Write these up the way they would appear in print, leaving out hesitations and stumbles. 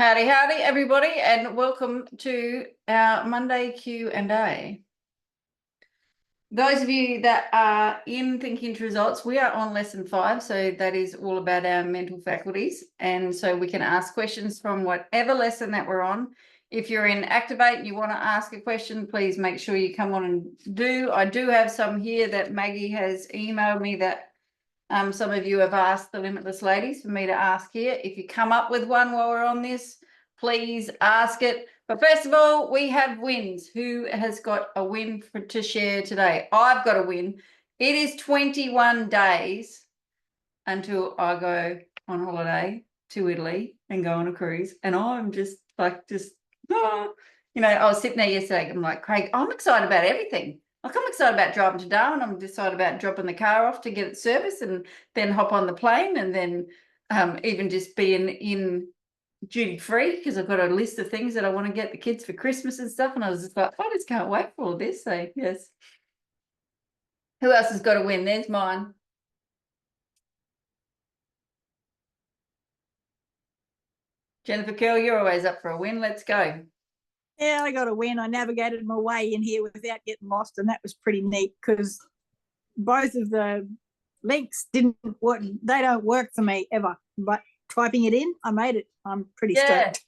Howdy, howdy, everybody, and welcome to our Monday Q&A. Those of you that are in Think Into Results, we are on lesson 5, so that is all about our mental faculties, and so we can ask questions from whatever lesson that we're on. If you're in Activate and you want to ask a question, please make sure you come on and do. I do have some here that Maggie has emailed me that some of you have asked the Limitless Ladies for me to ask here. If you come up with one while we're on this, please ask it. But first of all, we have wins. Who has got a win to share today? I've got a win. It is 21 days until I go on holiday to Italy and go on a cruise. And I'm just I was sitting there yesterday. I'm like, Craig, I'm excited about everything. Like, I'm excited about driving to Darwin. I'm excited about dropping the car off to get it serviced and then hop on the plane and then even just being in duty free because I've got a list of things that I want to get the kids for Christmas and stuff. And I was just like, I just can't wait for all this. So, yes. Who else has got a win? There's mine. Jennifer Curl, you're always up for a win. Let's go. Yeah, I got a win. I navigated my way in here without getting lost, and that was pretty neat because both of the links didn't work. They don't work for me ever, but typing it in, I made it. I'm pretty stoked.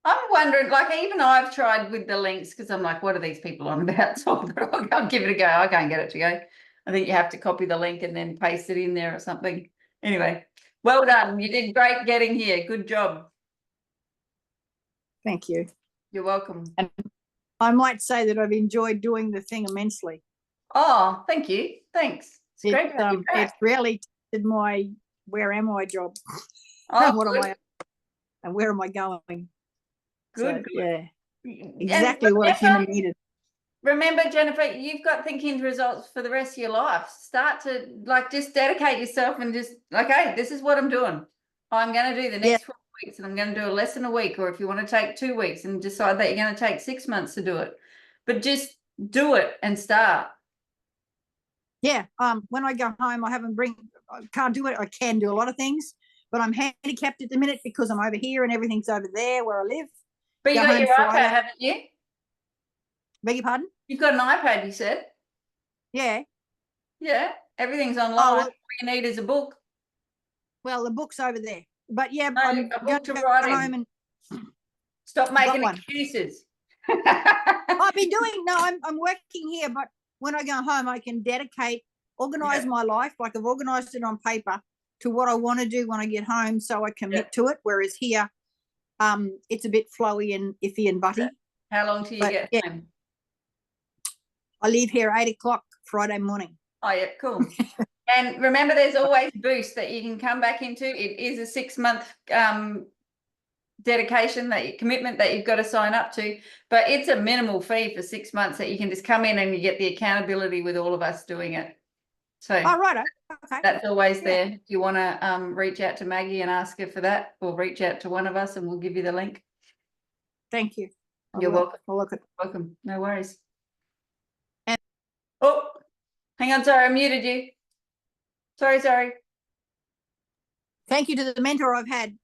I'm wondering, like, even I've tried with the links because I'm like, what are these people on about? So I'll give it a go. I can't get it to go. I think you have to copy the link and then paste it in there or something. Anyway, well done. You did great getting here. Good job. Thank you. You're welcome. And I might say that I've enjoyed doing the thing immensely. Oh, thank you. Thanks. It's great to have you back. It really did my where am I job. Oh, what am I and where am I going? Good. So, yeah. Exactly what a human needed. Remember, Jennifer, you've got Think Into Results for the rest of your life. Start to just dedicate yourself and just hey, this is what I'm doing. I'm going to do the next 12 weeks and I'm going to do a lesson a week, or if you want to take 2 weeks and decide that you're going to take 6 months to do it, but just do it and start. Yeah. When I go home, I can't do it. I can do a lot of things, but I'm handicapped at the minute because I'm over here and everything's over there where I live. But you got your iPad, haven't you? Beg your pardon? You've got an iPad, you said? Yeah. Yeah. Everything's online. All you need is a book. Well, the book's over there. But yeah, no, I'm going to write home and stop making excuses. I've been doing I'm working here, but when I go home I can organize my life, like I've organized it on paper to what I want to do when I get home, so I commit to it. Whereas here, it's a bit flowy and iffy and butty. How long till you get home? I leave here at 8:00 Friday morning. Oh yeah, cool. And remember, there's always Boost that you can come back into. It is a 6-month dedication, commitment that you've got to sign up to, but it's a minimal fee for 6 months that you can just come in and you get the accountability with all of us doing it. So right, okay, that's always there. If you want to reach out to Maggie and ask her for that, or reach out to one of us and we'll give you the link. Thank you. You're welcome. I'll look at it. Welcome. No worries. And hang on, sorry, I muted you. Sorry. Thank you to the mentor I've had.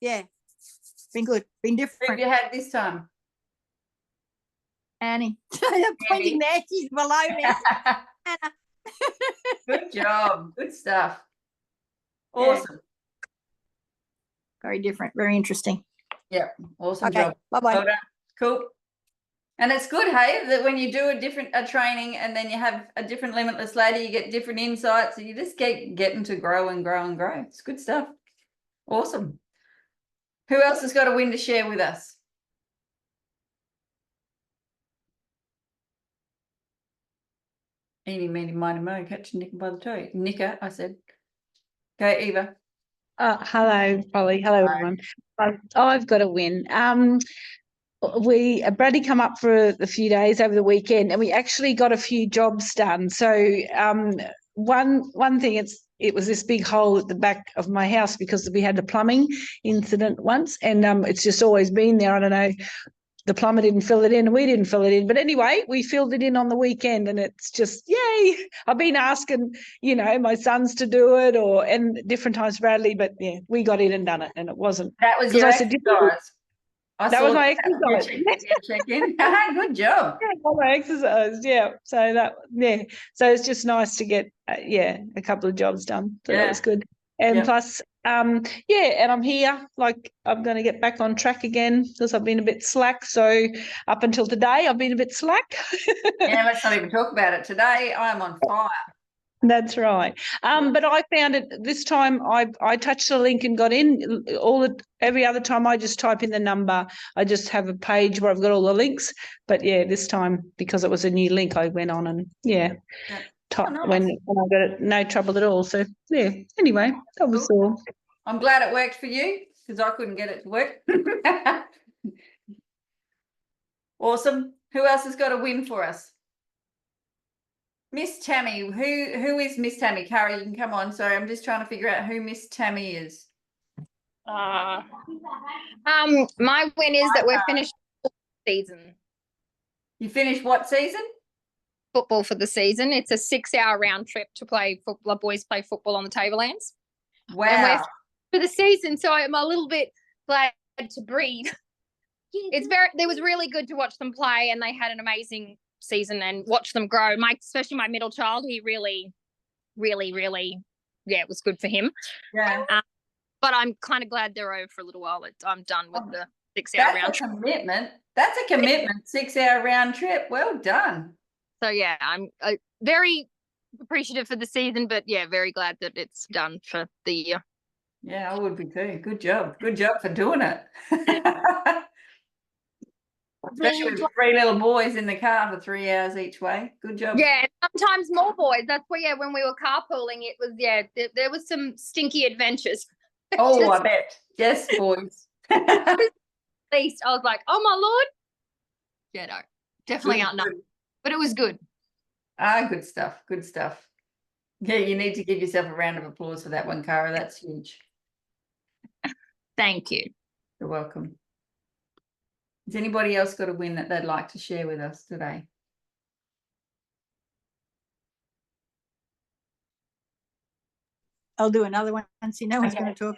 Yeah, it's been good, been different. Who you had this time? Annie. I'm pointing there, she's below me. Anna. Good job. Good stuff. Awesome. Yeah. Very different, very interesting. Yeah, awesome job. Bye-bye. Well done. Cool. And it's good, hey, that when you do a training and then you have a different Limitless Lady, you get different insights, and you just keep getting to grow and grow and grow. It's good stuff. Awesome. Who else has got a win to share with us? Eeny, meeny, miny, mo, catch Nicker by the toe. Nicker, I said. Go, Eva. Hello, Polly. Hello, everyone. I've got a win. Brady come up for a few days over the weekend, and we actually got a few jobs done. So one thing, it was this big hole at the back of my house because we had a plumbing incident once, and it's just always been there. I don't know the plumber didn't fill it in and we didn't fill it in. But anyway, we filled it in on the weekend and it's just, yay. I've been asking, my sons to do it and different times Bradley, but yeah, we got in and done it and it wasn't. That was 'cause your I said, exercise. that was my exercise. Check-in. Good job. My exercise, yeah. So it's just nice to get, a couple of jobs done. So that was good. And plus, and I'm here. Like I'm going to get back on track again because I've been a bit slack. So up until today, I've been a bit slack. Yeah, let's not even talk about it. Today, I'm on fire. That's right. But I found it this time. I touched the link and got in. Every other time I just type in the number. I just have a page where I've got all the links. But yeah, this time because it was a new link, I went on and Nice. when I got it, no trouble at all. So yeah. Anyway, that was all. I'm glad it worked for you because I couldn't get it to work. Awesome. Who else has got a win for us? Miss Tammy. Who is Miss Tammy? Carrie, you can come on. Sorry, I'm just trying to figure out who Miss Tammy is. My win is that we're finished season. You finished what season? Football for the season. It's a 6-hour round trip to play football. Boys play football on the tablelands. Wow. And we're for the season, so I'm a little bit glad to breathe. It was really good to watch them play, and they had an amazing season and watch them grow. Especially my middle child, he really, really, really, it was good for him. Yeah. But I'm kind of glad they're over for a little while. I'm done with the 6-hour round trip. Commitment. That's a commitment. 6-hour round trip. Well done. So yeah, I'm very appreciative for the season, but yeah, very glad that it's done for the year. Yeah, I would be too. Good job. Good job for doing it. Especially with 3 little boys in the car for 3 hours each way. Good job. Yeah, sometimes more boys. That's why, when we were carpooling, it was, there was some stinky adventures. Oh, I bet. Yes, boys. At least I was like, oh my Lord. Yeah, no, definitely outnumbered. But it was good. Good stuff. Good stuff. Yeah, you need to give yourself a round of applause for that one, Cara. That's huge. Thank you. You're welcome. Has anybody else got a win that they'd like to share with us today? I'll do another one so no one's going to talk.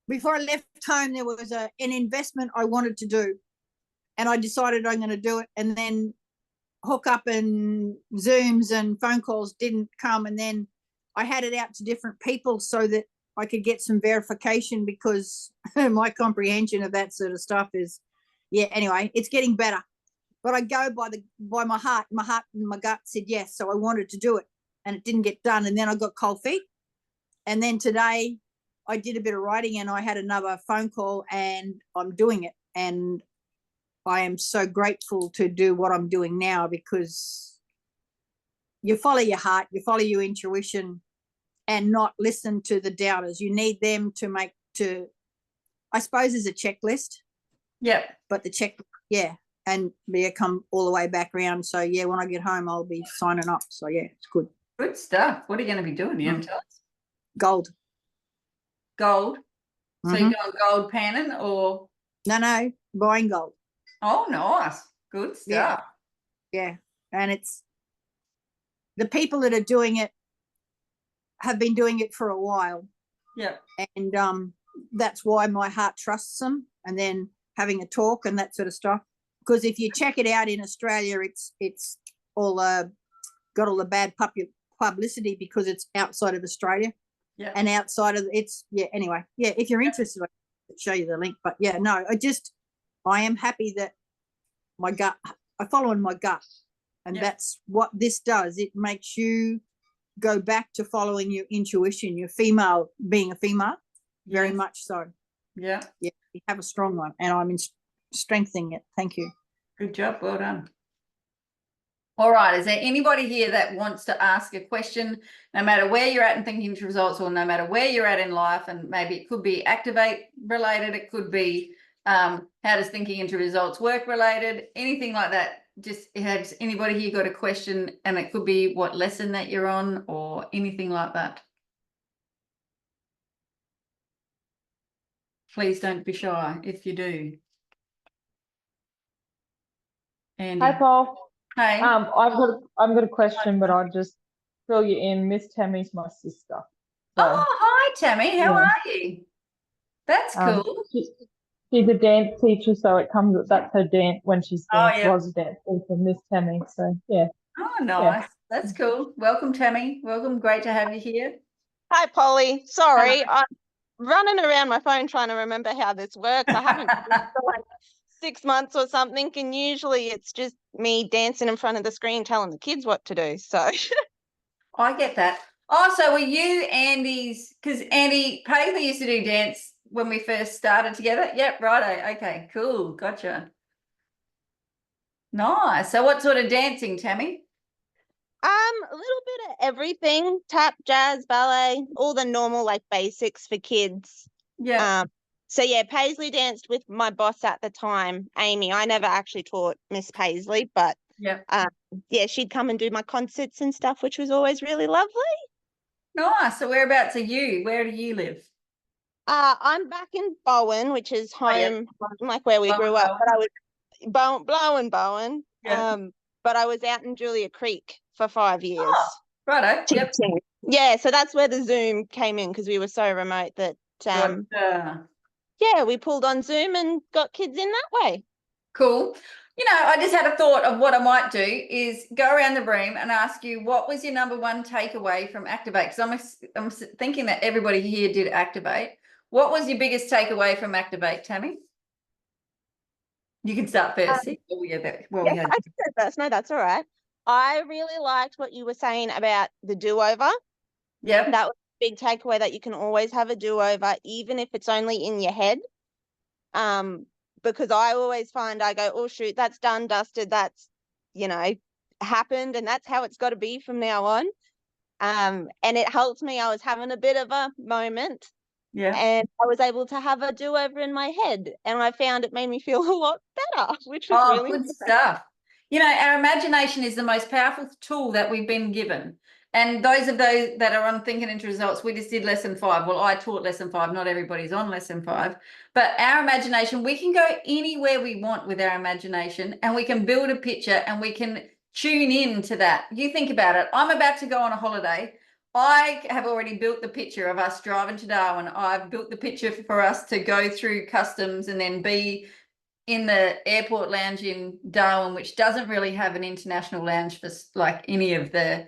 Before I left home, there was an investment I wanted to do, and I decided I'm going to do it, and then hook up and Zooms and phone calls didn't come, and then I had it out to different people so that I could get some verification, because my comprehension of that sort of stuff is, anyway, it's getting better. But I go by my heart. My heart and my gut said yes, so I wanted to do it, and it didn't get done, and then I got cold feet. And then today I did a bit of writing and I had another phone call, and I'm doing it, and I am so grateful to do what I'm doing now, because you follow your heart, you follow your intuition, and not listen to the doubters. You need them I suppose, as a checklist. Yep. But the check, and come all the way back around. So when I get home, I'll be signing up. So it's good. Good stuff. What are you going to be doing? You haven't told us. Gold. Gold. So you're doing gold panning or? No, buying gold. Oh, nice. Good stuff. Yeah. And it's the people that are doing it have been doing it for a while. Yeah. And that's why my heart trusts them, and then having a talk and that sort of stuff. Because if you check it out in Australia, it's all got all the bad publicity because it's outside of Australia. Yeah. And outside of anyway. Yeah, if you're interested, I'll show you the link. But I am happy that I follow in my gut. And that's what this does. It makes you go back to following your intuition, being a female, very much so. Yeah. Yeah, you have a strong one, and I'm strengthening it. Thank you. Good job. Well done. All right. Is there anybody here that wants to ask a question, no matter where you're at in Thinking Into Results, or no matter where you're at in life? And maybe it could be Activate related. It could be how does Thinking Into Results work related, anything like that. Just has anybody here got a question, and it could be what lesson that you're on or anything like that. please don't be shy if you do. Andy. Hi, Paul. Hey. I've got a question, but I'll just fill you in. Miss Tammy's my sister. So, Oh, hi, Tammy. How yeah. are you? That's cool. she's a dance teacher, so it comes with that's her dance when she's Oh, yeah. was a dance teacher, Miss Tammy. So yeah. Oh, nice. That's cool. Welcome, Tammy. Welcome. Great to have you here. Hi, Polly. Sorry, I'm running around my phone trying to remember how this works. I haven't done it for like 6 months or something, and usually it's just me dancing in front of the screen telling the kids what to do. So I get that. Oh, so were you Andy's, because Andy Paisley used to do dance when we first started together? Yep, righto. Okay, cool. Gotcha. Nice. So what sort of dancing, Tammy? a little bit of everything: tap, jazz, ballet, all the normal like basics for kids. Yeah. So yeah, Paisley danced with my boss at the time, Amy. I never actually taught Miss Paisley, but Yeah. yeah, she'd come and do my concerts and stuff, which was always really lovely. Nice. So whereabouts are you? Where do you live? I'm back in Bowen, which is Oh, yeah. home, like where we Bowen, grew up. But I was Bowen. Yeah. But I was out in Julia Creek for 5 years. Oh, righto. Yep. teaching. Yeah, so that's where the Zoom came in, because we were so remote that Gotcha. yeah, we pulled on Zoom and got kids in that way. Cool. You know, I just had a thought of what I might do is go around the room and ask you what was your number one takeaway from Activate? Because I'm thinking that everybody here did Activate. What was your biggest takeaway from Activate, Tammy? You can start first. Yes, we had. I can go first. No, that's all right. I really liked what you were saying about the do-over. Yeah. That was a big takeaway, that you can always have a do-over, even if it's only in your head. Because I always find I go, oh shoot, that's done, dusted, that's, happened, and that's how it's got to be from now on. And it helped me. I was having a bit of a moment. Yeah. And I was able to have a do-over in my head, and I found it made me feel a lot better, which was really good stuff. You know, our imagination is the most powerful tool that we've been given. And those that are on Thinking into Results, we just did lesson 5. Well, I taught lesson 5. Not everybody's on lesson 5. But our imagination, we can go anywhere we want with our imagination, and we can build a picture, and we can tune in to that. You think about it. I'm about to go on a holiday. I have already built the picture of us driving to Darwin. I've built the picture for us to go through customs and then be in the airport lounge in Darwin, which doesn't really have an international lounge for like any of the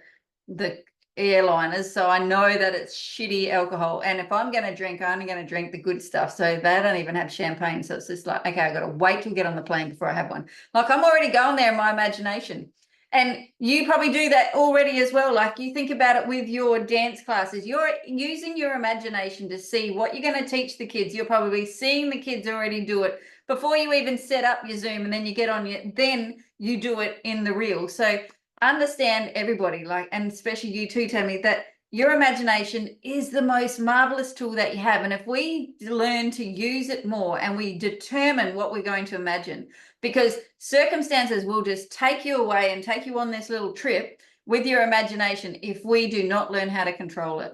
airliners. So I know that it's shitty alcohol. And if I'm going to drink, I'm only going to drink the good stuff. So they don't even have champagne. So it's just like, okay, I've got to wait till we get on the plane before I have one. Like I'm already going there in my imagination. And you probably do that already as well. Like you think about it with your dance classes, you're using your imagination to see what you're going to teach the kids. You're probably seeing the kids already do it before you even set up your Zoom, and then you get on then you do it in the real. So understand, everybody, like, and especially you too, Tammy, that your imagination is the most marvelous tool that you have. And if we learn to use it more and we determine what we're going to imagine, because circumstances will just take you away and take you on this little trip with your imagination if we do not learn how to control it.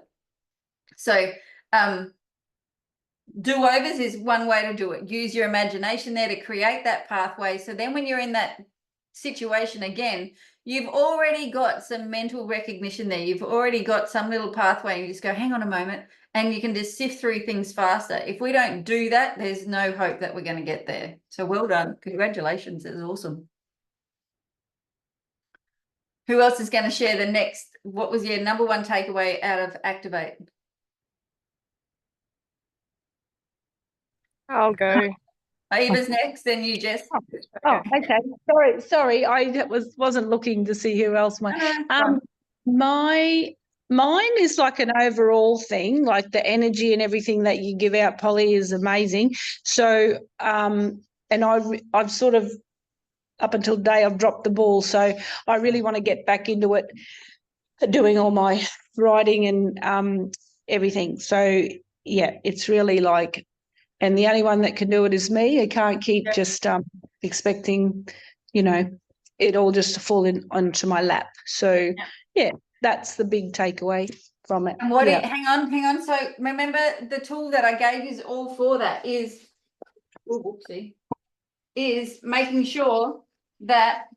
So do-overs is one way to do it. Use your imagination there to create that pathway. So then when you're in that situation again, you've already got some mental recognition there. You've already got some little pathway, and you just go, hang on a moment, and you can just sift through things faster. If we don't do that, there's no hope that we're going to get there. So well done. Congratulations. It was awesome. Who else is going to share the next? What was your number one takeaway out of Activate? I'll go. Eva's next, then you, Jess. Oh, okay. Sorry. I wasn't looking to see who else might. Mine is like an overall thing, like the energy and everything that you give out, Polly, is amazing. So, and I've sort of up until today I've dropped the ball. So I really want to get back into it, doing all my writing and everything. So yeah, it's really like. And the only one that can do it is me. I can't keep just expecting, it all just to fall onto my lap. So, yeah, that's the big takeaway from it. And what Yeah. hang on. So remember the tool that I gave you is all for that is, whoopsie, is making sure that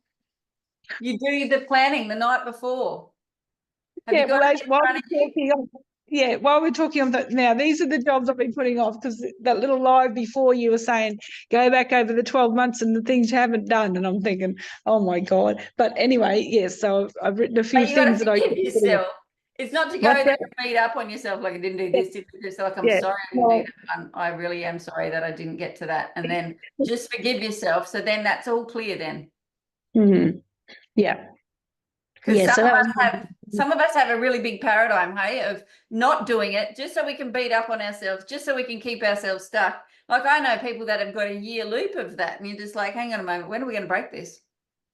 you do the planning the night before. Have you Yeah, well, got it in front of you? while we're talking on that now, these are the jobs I've been putting off because that little live before you were saying go back over the 12 months and the things you haven't done, and I'm thinking, oh my God. But anyway, yes, so I've written a few But you got things to that I forgive yourself. It's not to go What's there that? and beat up on yourself like I didn't do this. It's like I'm Yeah, sorry I didn't well- do that. I really am sorry that I didn't get to that. And then just forgive yourself. So then that's all clear then. Mhm. Yeah. Because Yeah, so some of us have a really big paradigm, hey, of not doing it just so we can beat up on ourselves, just so we can keep ourselves stuck. Like I know people that have got a year loop of that, and you're just like, hang on a moment, when are we going to break this?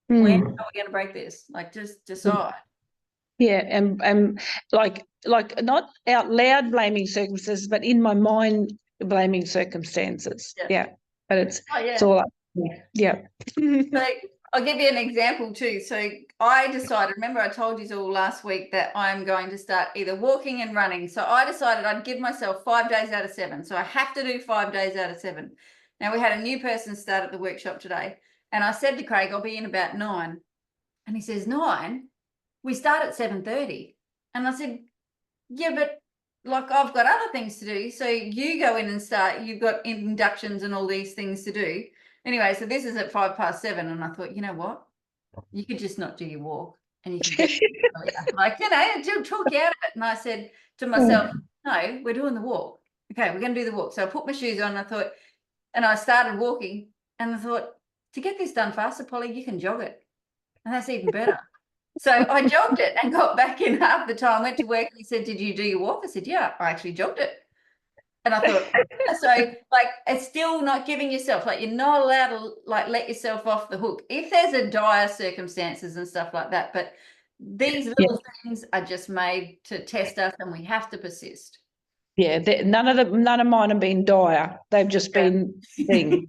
When are we going to break this? Like just decide. Yeah, and like not out loud blaming circumstances, but in my mind blaming circumstances. Yeah. But it's all up. Yeah. So I'll give you an example too. So I decided, remember I told you all last week that I'm going to start either walking and running. So I decided I'd give myself 5 days out of 7. So I have to do 5 days out of 7. Now we had a new person start at the workshop today. And I said to Craig, I'll be in about 9. And he says, 9? We start at 7:30. And I said, yeah, but like I've got other things to do. So you go in and start, you've got inductions and all these things to do. Anyway, so this is at 7:05, and I thought, you know what? You could just not do your walk, and you could get like, you know, to talk you out of it. And I said to myself, no, we're doing the walk. Okay, we're going to do the walk. So I put my shoes on, and I thought, and I started walking, and I thought, to get this done faster, Polly, you can jog it, and that's even better. So I jogged it and got back in half the time. Went to work, and he said, "Did you do your walk?" I said, "Yeah, I actually jogged it." And I thought, so like it's still not giving yourself, like you're not allowed to like let yourself off the hook if there's a dire circumstances and stuff like that. But these little things are just made to test us, and we have to persist. Yeah, none of mine have been dire. They've just been things.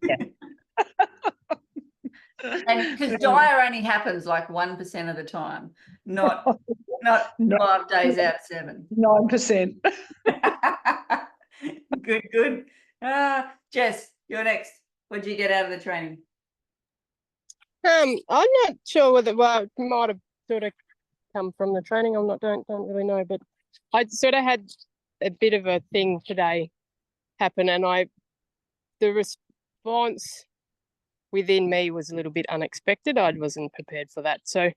And because dire only happens like 1% of the time, not 5 days out of 7. 9%. Good. Jess, you're next. What did you get out of the training? I'm not sure whether it might have sort of come from the training. Don't really know, but I sort of had a bit of a thing today happen, and the response within me was a little bit unexpected. I wasn't prepared for that, so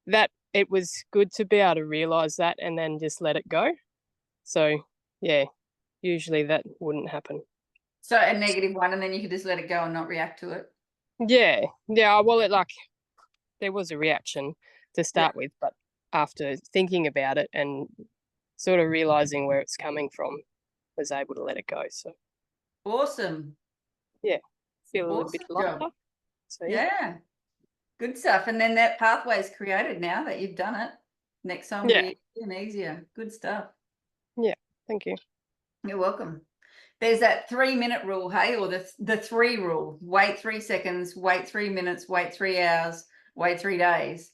that it was good to be able to realize that and then just let it go. So yeah, usually that wouldn't happen. So a -1, and then you could just let it go and not react to it. Yeah. Well, there was a reaction to start with, but after thinking about it and sort of realizing where it's coming from, was able to let it go. So awesome. Yeah, feel a little bit lighter. So yeah, good stuff. And then that pathway is created now that you've done it. Next time will be even easier. Good stuff. Yeah, thank you. You're welcome. There's that 3-minute rule, hey, or the 3 rule. Wait 3 seconds, wait 3 minutes, wait 3 hours, wait 3 days.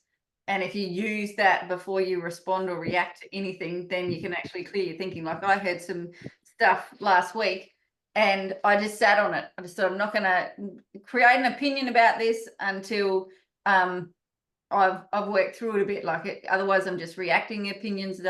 And if you use that before you respond or react to anything, then you can actually clear your thinking. Like I heard some stuff last week and I just sat on it. I just thought I'm not going to create an opinion about this until I've worked through it a bit. Like it, otherwise I'm just reacting opinions,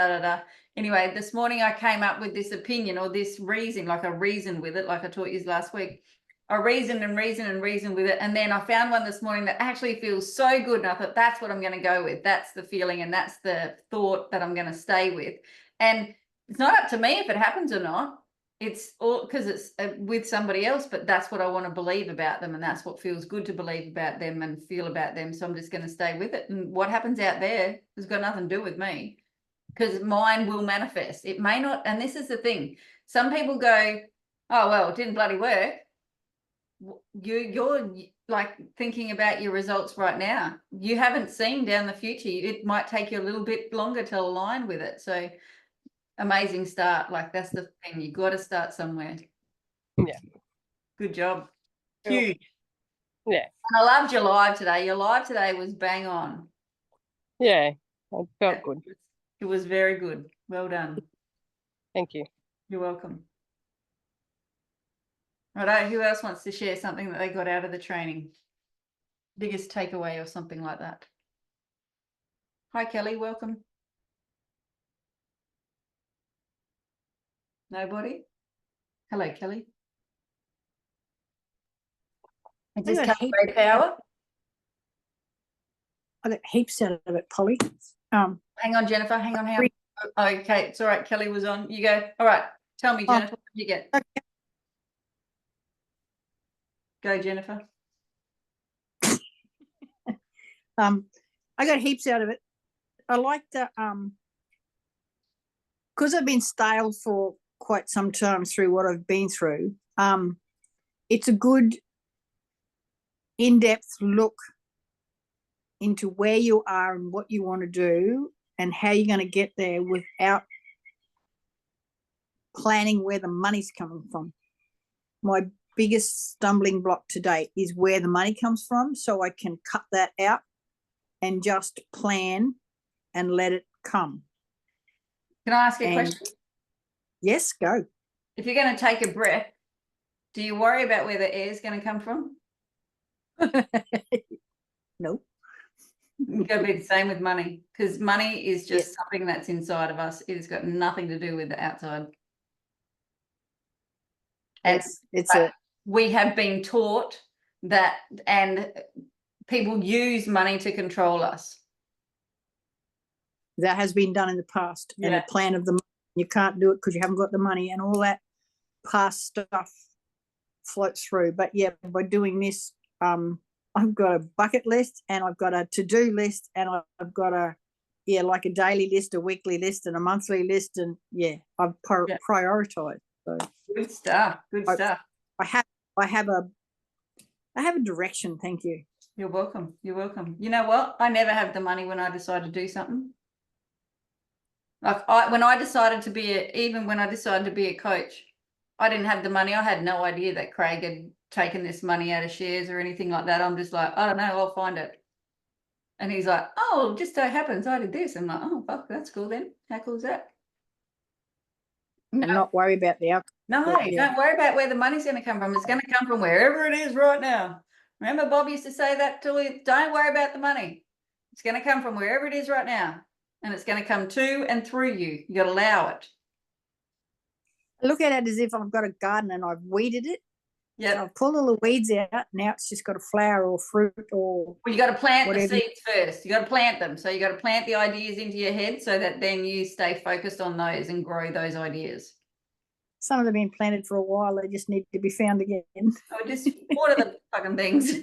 Anyway, this morning I came up with this opinion or this reason, like a reason with it, like I taught you last week. I reasoned with it. And then I found one this morning that actually feels so good. And I thought, that's what I'm going to go with. That's the feeling and that's the thought that I'm going to stay with. And it's not up to me if it happens or not. It's all because it's with somebody else, but that's what I want to believe about them. And that's what feels good to believe about them and feel about them. So I'm just going to stay with it. And what happens out there has got nothing to do with me. Because mine will manifest. It may not, and this is the thing. Some people go, oh, well, it didn't bloody work. You're like thinking about your results right now. You haven't seen down the future. It might take you a little bit longer to align with it. So amazing start. Like that's the thing. You got to start somewhere. Yeah. Good job. Huge. Yeah. And I loved your live today. Your live today was bang on. Yeah. I felt good. It was very good. Well done. Thank you. You're welcome. Righto, who else wants to share something that they got out of the training? Biggest takeaway or something like that? Hi, Kelly, welcome. Nobody? Hello, Kelly. Is this got coming heaps- power? I got heaps out of it, Polly. Hang on, Jennifer, hang on. Oh, okay, it's all right. Kelly was on. You go. All right, tell me, Oh. Jennifer, what did you get? Okay. Go, Jennifer. I got heaps out of it. I like the because I've been stale for quite some time through what I've been through. It's a good in-depth look into where you are and what you want to do and how you're going to get there without planning where the money's coming from. My biggest stumbling block to date is where the money comes from, so I can cut that out and just plan and let it come. Can I ask you a And- question? Yes, go. If you're going to take a breath, do you worry about where the air is going to come from? No. It's got to be the same with money, because money is just Yes. something that's inside of us. It has got nothing to do with the outside. And It's a we have been taught that, and people use money to control us. that has been done in the past, and Yeah. the plan of the you can't do it because you haven't got the money, and all that past stuff floats through. But yeah, by doing this, I've got a bucket list, and I've got a to-do list, and I've got like a daily list, a weekly list, and a monthly list, and I've Yeah. prioritized. So Good stuff. Good I- stuff. I have a direction. Thank you. You're welcome. You're welcome. You know what? I never have the money when I decide to do something. Like when I decided to be even when I decided to be a coach, I didn't have the money. I had no idea that Craig had taken this money out of shares or anything like that. I'm just like, I don't know, I'll find it. And he's like, oh, just so happens I did this. I'm like, oh, fuck, that's cool then. How cool is that? And not worry about the outcome. No, Yeah. don't worry about where the money's going to come from. It's going to come from wherever it is right now. Remember, Bob used to say that to you. Don't worry about the money. It's going to come from wherever it is right now. And it's going to come to and through you. You got to allow it. I look at it as if I've got a garden and I've weeded it. Yeah. So I've pulled all the weeds out. Now it's just got a flower or fruit or Well, you got to plant whatever. the seeds first. You got to plant them. So you got to plant the ideas into your head so that then you stay focused on those and grow those ideas. some of them have been planted for a while. They just need to be found again. Oh, just water the fucking things.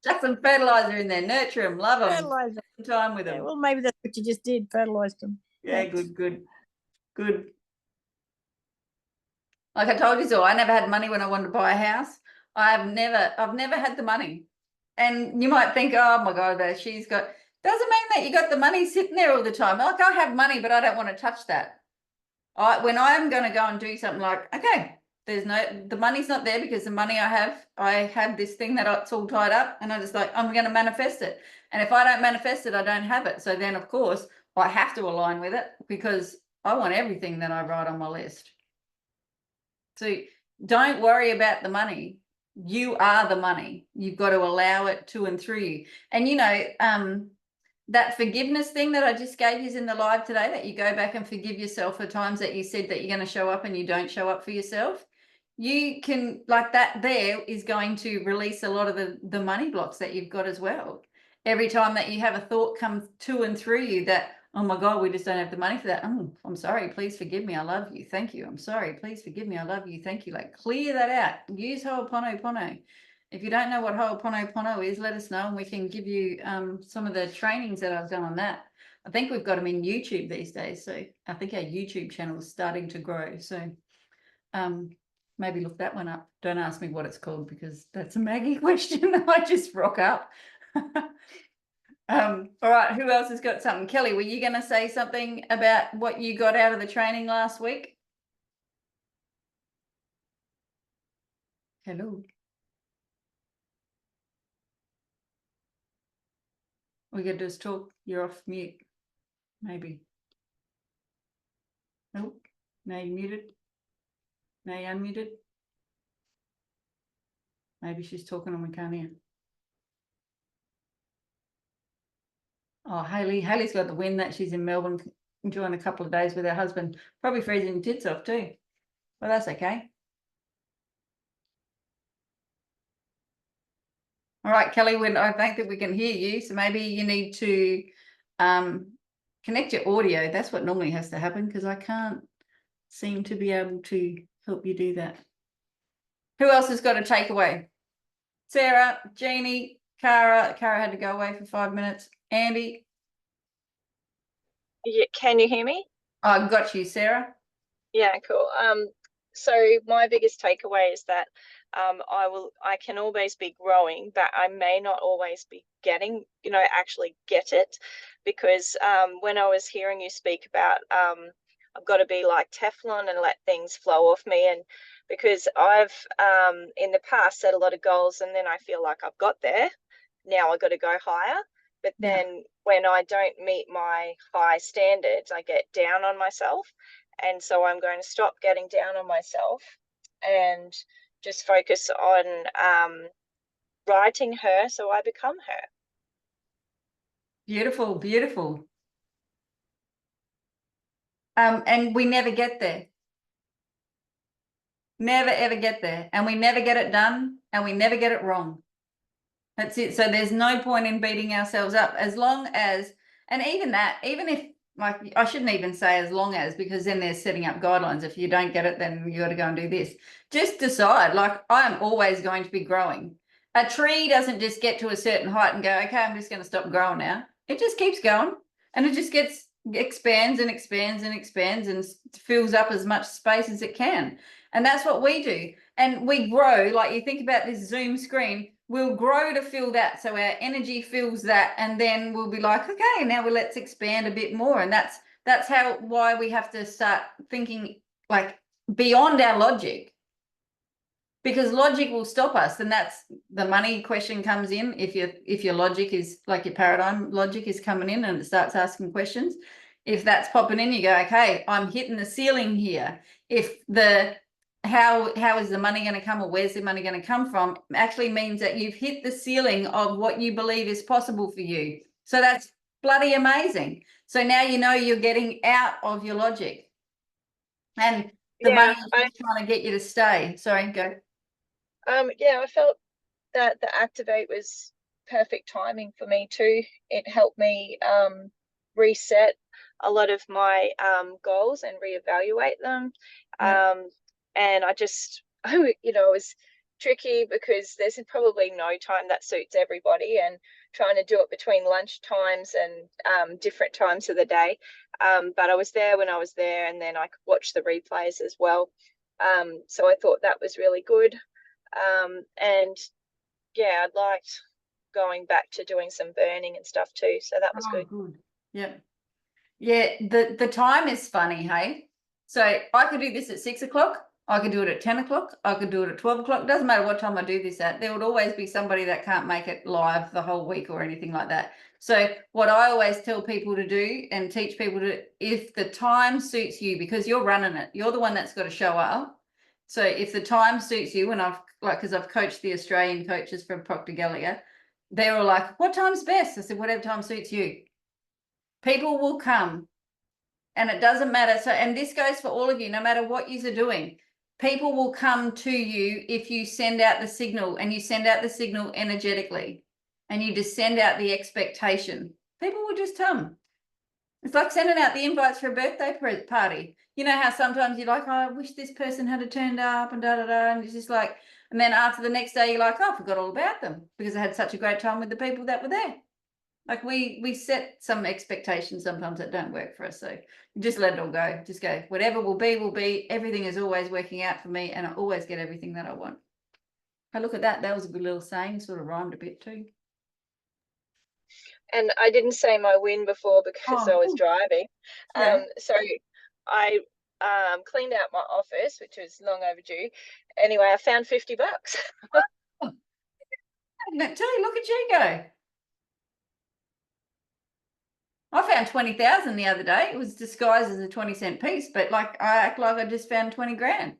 Chuck some fertilizer in there. Nurture them. Love them. Fertilizer. Spend time with Yeah, them. well, maybe that's what you just did. Fertilized them. Yeah, Thanks. good. Like I told you so, I never had money when I wanted to buy a house. I've never had the money. And you might think, oh my God, she's got, doesn't mean that you got the money sitting there all the time. Like I have money, but I don't want to touch that. When I'm going to go and do something like, okay, the money's not there because the money I have this thing that it's all tied up, and I just like, I'm going to manifest it. And if I don't manifest it, I don't have it. So then of course I have to align with it because I want everything that I write on my list. So don't worry about the money. You are the money. You've got to allow it to and through you. And you know, that forgiveness thing that I just gave you in the live today, that you go back and forgive yourself for times that you said that you're going to show up and you don't show up for yourself. You can, like that there is going to release a lot of the money blocks that you've got as well. Every time that you have a thought come to and through you that, oh my God, we just don't have the money for that. Oh, I'm sorry. Please forgive me. I love you. Thank you. I'm sorry. Please forgive me. I love you. Thank you. Like clear that out. Use Ho'oponopono. If you don't know what Ho'oponopono is, let us know and we can give you some of the trainings that I've done on that. I think we've got them in YouTube these days. So I think our YouTube channel is starting to grow. So maybe look that one up. Don't ask me what it's called because that's a Maggie question. I just rock up. All right, who else has got something? Kelly, were you going to say something about what you got out of the training last week? Hello. All you got to do is talk. You're off mute. Maybe. Oh, now you're muted. Now you're unmuted. Maybe she's talking and we can't hear. Oh, Haley's got the win that she's in Melbourne enjoying a couple of days with her husband. Probably freezing tits off too. Well, that's okay. All right, Kelly, I think that we can hear you. So maybe you need to connect your audio. That's what normally has to happen because I can't seem to be able to help you do that. Who else has got a takeaway? Sarah, Jeannie, Cara. Cara had to go away for 5 minutes. Andy. Yeah, can you hear me? I got you, Sarah. Yeah, cool. So my biggest takeaway is that I can always be growing, but I may not always be getting, actually get it, because when I was hearing you speak about I've got to be like Teflon and let things flow off me, and because I've in the past set a lot of goals and then I feel like I've got there, now I've got to go higher. But then when I don't meet my high standards, I get down on myself. And so I'm going to stop getting down on myself and just focus on writing her so I become her. Beautiful, beautiful. And we never get there. Never, ever get there. And we never get it done and we never get it wrong. That's it. So there's no point in beating ourselves up as long as, and even if, like, I shouldn't even say as long as, because then they're setting up guidelines. If you don't get it, then you got to go and do this. Just decide, like, I am always going to be growing. A tree doesn't just get to a certain height and go, okay, I'm just going to stop growing now. It just keeps going and it just expands and expands and expands and fills up as much space as it can. And that's what we do. And we grow, like you think about this Zoom screen, we'll grow to fill that. So our energy fills that. And then we'll be like, okay, now let's expand a bit more. And that's why we have to start thinking like beyond our logic. Because logic will stop us. And that's the money question comes in. If your logic is like your paradigm logic is coming in and it starts asking questions. If that's popping in, you go, okay, I'm hitting the ceiling here. If how is the money going to come or where's the money going to come from actually means that you've hit the ceiling of what you believe is possible for you. So that's bloody amazing. So now you know you're getting out of your logic. And the money is trying to get you to stay. Sorry, go. Yeah, I felt that the Activate was perfect timing for me too. It helped me reset a lot of my goals and reevaluate them. And I just, it was tricky because there's probably no time that suits everybody, and trying to do it between lunch times and different times of the day. But I was there when I was there, and then I could watch the replays as well. So I thought that was really good. And yeah, I liked going back to doing some burning and stuff too. So that was good. Yep. Yeah, the time is funny, hey? So I could do this at 6 o'clock. I could do it at 10 o'clock. I could do it at 12 o'clock. It doesn't matter what time I do this at. There would always be somebody that can't make it live the whole week or anything like that. So what I always tell people to do and teach people to, if the time suits you, because you're running it, you're the one that's got to show up. So if the time suits you, and because I've coached the Australian coaches from Proctor Gallagher, they were like, what time's best? I said, whatever time suits you. People will come. And it doesn't matter. So, and this goes for all of you, no matter what you are doing. People will come to you if you send out the signal, and you send out the signal energetically, and you just send out the expectation. People will just come. It's like sending out the invites for a birthday party. You know how sometimes you're like, oh, I wish this person had turned up and da-da-da. And it's just like, and then after the next day, you're like, oh, I forgot all about them because I had such a great time with the people that were there. Like we set some expectations sometimes that don't work for us. So just let it all go. Just go, whatever will be, will be. Everything is always working out for me, and I always get everything that I want. I look at that. That was a good little saying, sort of rhymed a bit too. And I didn't say my win before because I was driving. Yeah. So I cleaned out my office, which was long overdue. Anyway, I found $50. Tell you, look at you go. I found 20,000 the other day. It was disguised as a 20-cent piece, but like I act like I just found 20 grand.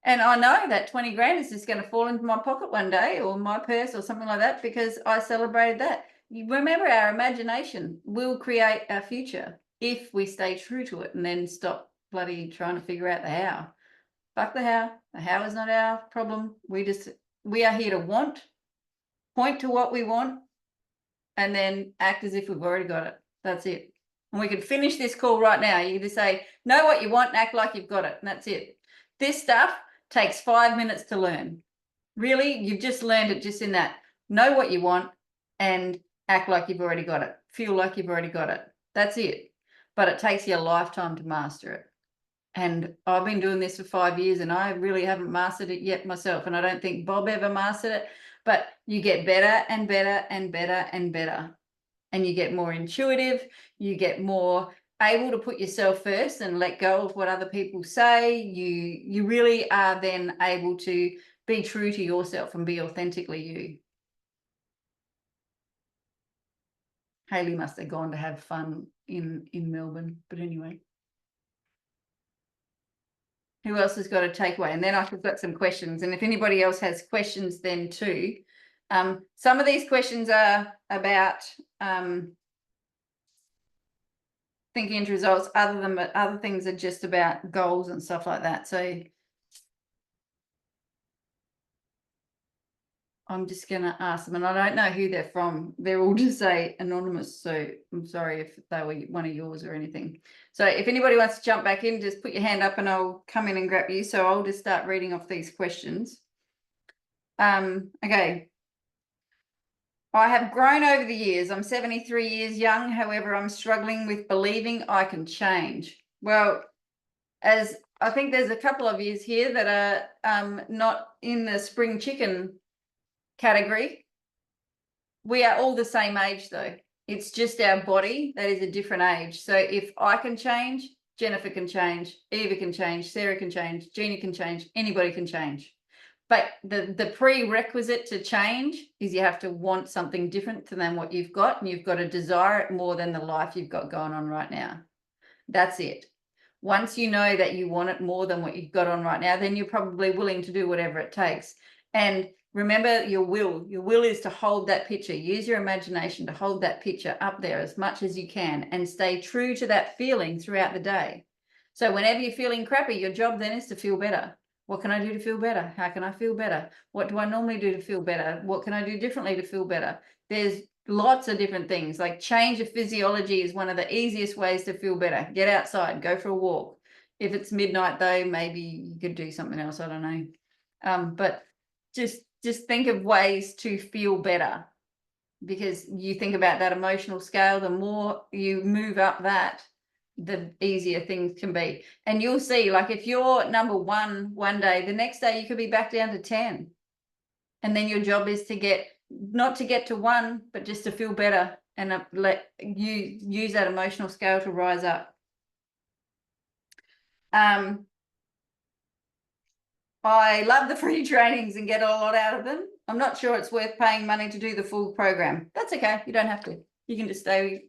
And I know that 20 grand is just going to fall into my pocket one day or my purse or something like that because I celebrated that. You remember, our imagination will create our future if we stay true to it and then stop bloody trying to figure out the how. Fuck the how. The how is not our problem. We are here to point to what we want, and then act as if we've already got it. That's it. And we can finish this call right now. You either say, know what you want and act like you've got it. And that's it. This stuff takes 5 minutes to learn. Really, you've just learned it just in that. Know what you want and act like you've already got it. Feel like you've already got it. That's it. But it takes you a lifetime to master it. And I've been doing this for 5 years and I really haven't mastered it yet myself. And I don't think Bob ever mastered it. But you get better and better and better and better. And you get more intuitive. You get more able to put yourself first and let go of what other people say. You really are then able to be true to yourself and be authentically you. Hayley must have gone to have fun in Melbourne, but anyway. Who else has got a takeaway? And then I've got some questions. And if anybody else has questions then too. Some of these questions are about thinking into results, other things are just about goals and stuff like that. So I'm just going to ask them, and I don't know who they're from. They're all just say anonymous. So I'm sorry if they were one of yours or anything. So if anybody wants to jump back in, just put your hand up and I'll come in and grab you. So I'll just start reading off these questions. Okay. I have grown over the years. I'm 73 years young. However, I'm struggling with believing I can change. Well, as I think there's a couple of yous here that are not in the spring chicken category. We are all the same age though. It's just our body that is a different age. So if I can change, Jennifer can change, Eva can change, Sarah can change, Gina can change, anybody can change. But the prerequisite to change is you have to want something different than what you've got, and you've got to desire it more than the life you've got going on right now. That's it. Once you know that you want it more than what you've got on right now, then you're probably willing to do whatever it takes. And remember your will. Your will is to hold that picture. Use your imagination to hold that picture up there as much as you can and stay true to that feeling throughout the day. So whenever you're feeling crappy, your job then is to feel better. What can I do to feel better? How can I feel better? What do I normally do to feel better? What can I do differently to feel better? There's lots of different things. Like change of physiology is one of the easiest ways to feel better. Get outside, go for a walk. If it's midnight though, maybe you could do something else. I don't know. But just think of ways to feel better, because you think about that emotional scale, the more you move up that, the easier things can be. And you'll see, like if you're number one day, the next day you could be back down to 10. And then your job is to not to get to 1, but just to feel better and let you use that emotional scale to rise up. I love the free trainings and get a lot out of them. I'm not sure it's worth paying money to do the full program. That's okay. You don't have to. You can just stay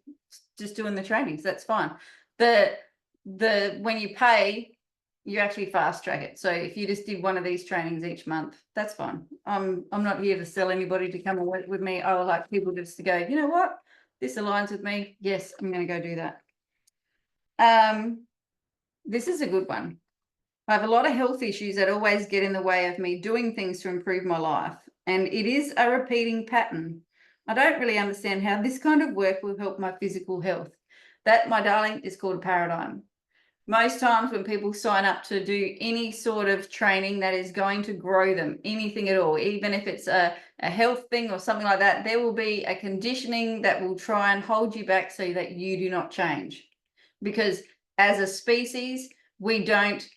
just doing the trainings. That's fine. When you pay, you actually fast track it. So if you just did one of these trainings each month, that's fine. I'm not here to sell anybody to come and work with me. I would like people just to go, you know what? This aligns with me. Yes, I'm going to go do that. This is a good one. I have a lot of health issues that always get in the way of me doing things to improve my life. And it is a repeating pattern. I don't really understand how this kind of work will help my physical health. That, my darling, is called a paradigm. Most times when people sign up to do any sort of training that is going to grow them, anything at all, even if it's a health thing or something like that, there will be a conditioning that will try and hold you back so that you do not change. Because as a species, we don't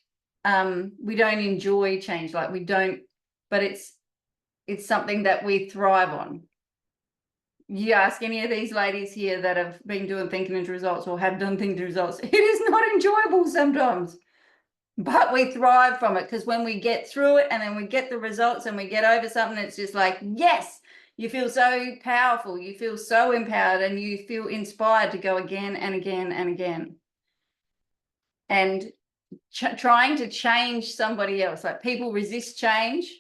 enjoy change, but it's something that we thrive on. You ask any of these ladies here that have been doing thinking into results or have done thinking into results, it is not enjoyable sometimes, but we thrive from it, because when we get through it and then we get the results and we get over something, it's just like, yes, You feel so powerful, you feel so empowered, and you feel inspired to go again and again and again. And trying to change somebody else, like people resist change,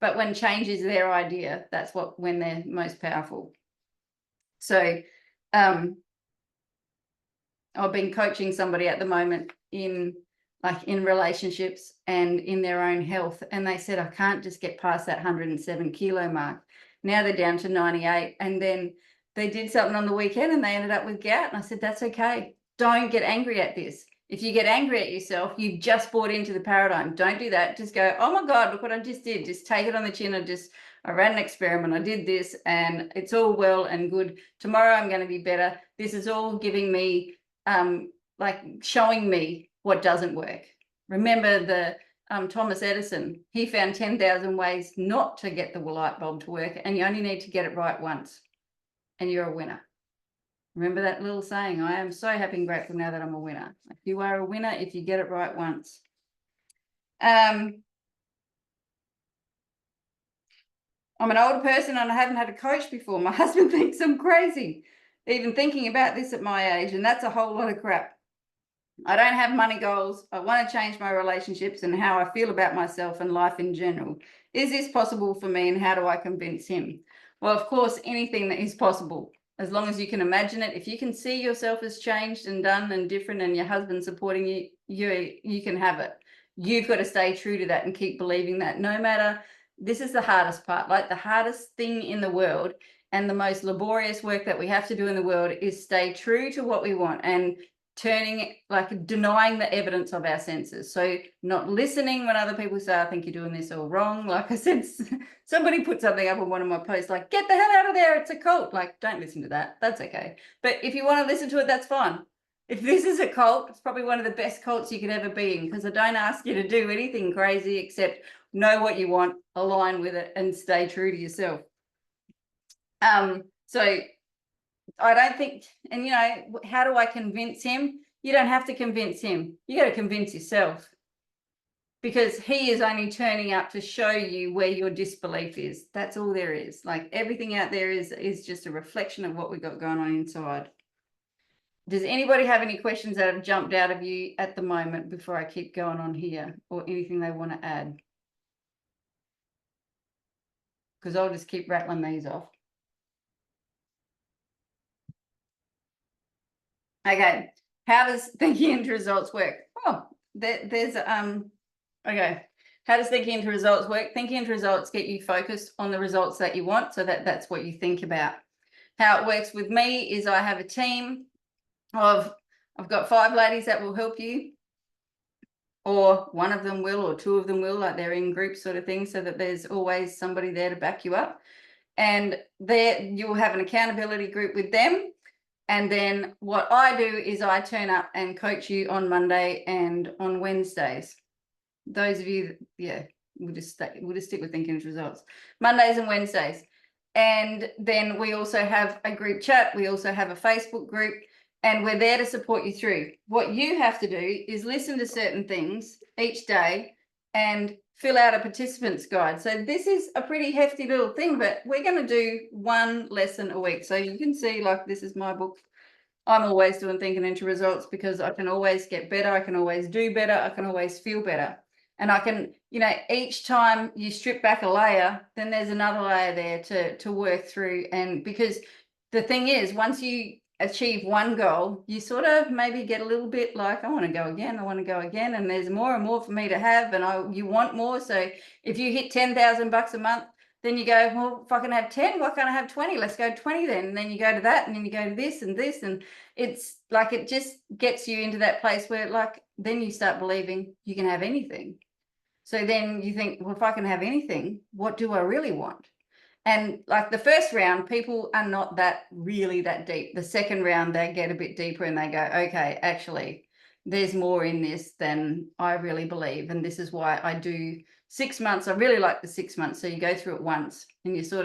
but when change is their idea, that's when they're most powerful. So I've been coaching somebody at the moment in relationships and in their own health, and they said, I can't just get past that 107 kilo mark. Now they're down to 98, and then they did something on the weekend and they ended up with gout, and I said, that's okay. Don't get angry at this. If you get angry at yourself, you've just bought into the paradigm. Don't do that. Just go, oh my God, look what I just did. Just take it on the chin. I ran an experiment. I did this and it's all well and good. Tomorrow I'm going to be better. This is all giving me, showing me what doesn't work. Remember the Thomas Edison, he found 10,000 ways not to get the light bulb to work, and you only need to get it right once and you're a winner. Remember that little saying, I am so happy and grateful now that I'm a winner. You are a winner if you get it right once. I'm an older person and I haven't had a coach before. My husband thinks I'm crazy, even thinking about this at my age, and that's a whole lot of crap. I don't have money goals. I want to change my relationships and how I feel about myself and life in general. Is this possible for me, and how do I convince him? Well, of course, anything that is possible. As long as you can imagine it, if you can see yourself as changed and done and different, and your husband supporting you can have it. You've got to stay true to that and keep believing that, no matter, this is the hardest part, like the hardest thing in the world and the most laborious work that we have to do in the world is stay true to what we want and denying the evidence of our senses. So not listening when other people say, I think you're doing this all wrong. Like I said, somebody put something up on one of my posts, like, get the hell out of there, it's a cult. Like, don't listen to that. That's okay. But if you want to listen to it, that's fine. If this is a cult, it's probably one of the best cults you could ever be in, because I don't ask you to do anything crazy except know what you want, align with it, and stay true to yourself. So I don't think, and how do I convince him? You don't have to convince him. You got to convince yourself, because he is only turning up to show you where your disbelief is. That's all there is. Like, everything out there is just a reflection of what we've got going on inside. Does anybody have any questions that have jumped out of you at the moment before I keep going on here, or anything they want to add? Because I'll just keep rattling these off. Okay, how does thinking into results work? Oh, there's okay. How does thinking into results work? Thinking into results get you focused on the results that you want, so that's what you think about. How it works with me is I have a team of, I've got 5 ladies that will help you, or one of them will, or 2 of them will, like they're in groups sort of thing, so that there's always somebody there to back you up. And there you'll have an accountability group with them. And then what I do is I turn up and coach you on Monday and on Wednesdays. Those of you, we'll just stick with thinking into results. Mondays and Wednesdays. And then we also have a group chat. We also have a Facebook group, and we're there to support you through. What you have to do is listen to certain things each day and fill out a participant's guide. So this is a pretty hefty little thing, but we're going to do 1 lesson a week. So you can see, like, this is my book. I'm always doing thinking into results, because I can always get better. I can always do better. I can always feel better. And I can, each time you strip back a layer, then there's another layer there to work through. And because the thing is, once you achieve one goal, you sort of maybe get a little bit like, I want to go again, and there's more and more for me to have, and you want more. So if you hit $10,000 a month, then you go, well, if I can have 10, why can't I have 20? Let's go 20 then. And then you go to that, and then you go to this and this, and it's like, it just gets you into that place where, like, then you start believing you can have anything. So then you think, well, if I can have anything, what do I really want? And like the first round, people are not really that deep. The second round, they get a bit deeper and they go, okay, actually, there's more in this than I really believe. And this is why I do 6 months. I really like the 6 months. So you go through it once and you're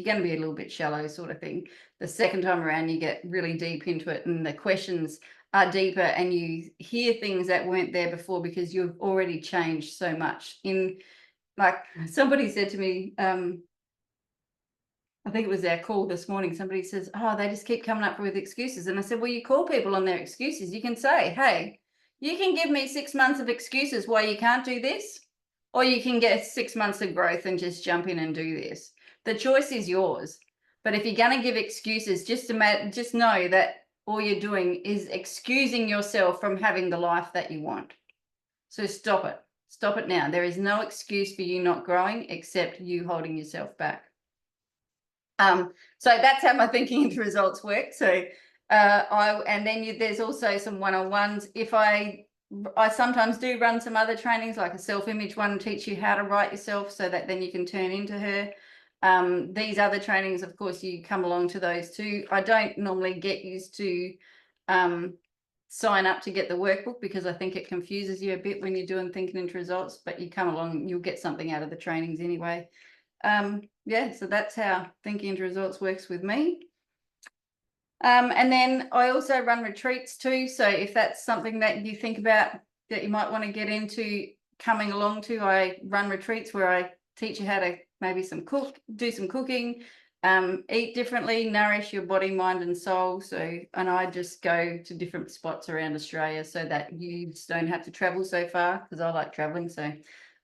going to be a little bit shallow sort of thing. The second time around, you get really deep into it, and the questions are deeper, and you hear things that weren't there before, because you've already changed so much. Like somebody said to me, I think it was our call this morning. Somebody says, oh, they just keep coming up with excuses. And I said, well, you call people on their excuses. You can say, hey, you can give me 6 months of excuses why you can't do this, or you can get 6 months of growth and just jump in and do this. The choice is yours. But if you're going to give excuses, just know that all you're doing is excusing yourself from having the life that you want. So stop it. Stop it now. There is no excuse for you not growing except you holding yourself back. So that's how my thinking into results work. So there's also some one-on-ones. If I sometimes do run some other trainings, like a self-image one, teach you how to write yourself so that then you can turn into her. These other trainings, of course, you come along to those too. I don't normally get used to sign up to get the workbook because I think it confuses you a bit when you're doing thinking into results, but you come along and you'll get something out of the trainings anyway. Yeah, so that's how thinking into results works with me. And then I also run retreats too. So if that's something that you think about that you might want to get into coming along to, I run retreats where I teach you how to maybe do some cooking, eat differently, nourish your body, mind and soul. So, and I just go to different spots around Australia so that you just don't have to travel so far, because I like traveling. So